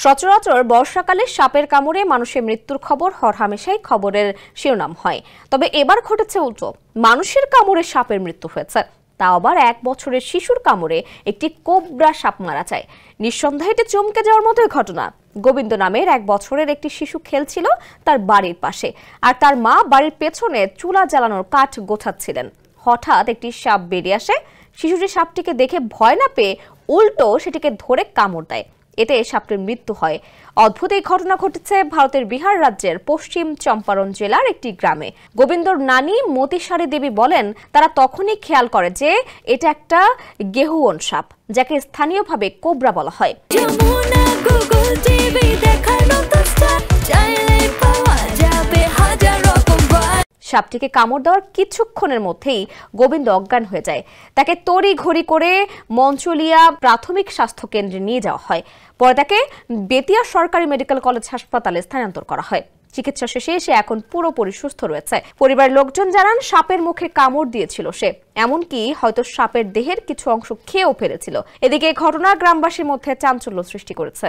সচরাচর বর্ষাকালে সাপের কামড়ে মানুষের মৃত্যুর খবর হরহামেশাই খবরের শিরোনাম হয়। তবে এবার ঘটেছে উল্টো, মানুষের কামড়ে সাপের মৃত্যু হয়েছে। তা আবার 1 বছরের শিশুর কামড়ে একটি কোবরা সাপ মারা যায়। নিঃসন্দেহে এটি চমকে যাওয়ার মতোই ঘটনা। গোবিন্দ নামের 1 বছরের একটি শিশু খেলছিল তার বাড়ির পাশে, আর তার মা বাড়ির পেছনে চুলা জ্বালানোর কাঠ গোছাচ্ছিলেন। হঠাৎ একটি সাপ বেরিয়ে আসে। শিশুটি সাপটিকে দেখে ভয় না পেয়ে উল্টো সেটিকে ধরে কামড় দেয়। এতে সাপটির মৃত্যু হয়। অদ্ভুত এই ঘটনা ঘটেছে ভারতের বিহার রাজ্যের পশ্চিম চম্পারণ জেলার একটি গ্রামে। গোবিন্দর নানি মতিসারি দেবী বলেন, তারা তখনই খেয়াল করে যে এটা একটা গেহুয়ন সাপ, যাকে স্থানীয়ভাবে কোবরা বলা হয়। সাপটিকে কামড় দেওয়ার কিছুক্ষণের মধ্যেই গোবিন্দ অজ্ঞান হয়ে যায়। তাকে তড়িঘড়ি করে মঞ্চলিয়া প্রাথমিক স্বাস্থ্য কেন্দ্রে নিয়ে যাওয়া হয়। পরে তাকে বেতিয়া সরকারি মেডিকেল কলেজ হাসপাতালে স্থানান্তর করা হয়। চিকিৎসা শেষে সে এখন পুরোপুরি সুস্থ রয়েছে। পরিবারের লোকজন জানান, সাপের মুখে কামড় দিয়েছিল সে, এমনকি হয়তো সাপের দেহের কিছু অংশ খেয়েও ফেলেছিল। এদিকে ঘটনা গ্রামবাসীর মধ্যে চাঞ্চল্য সৃষ্টি করেছে।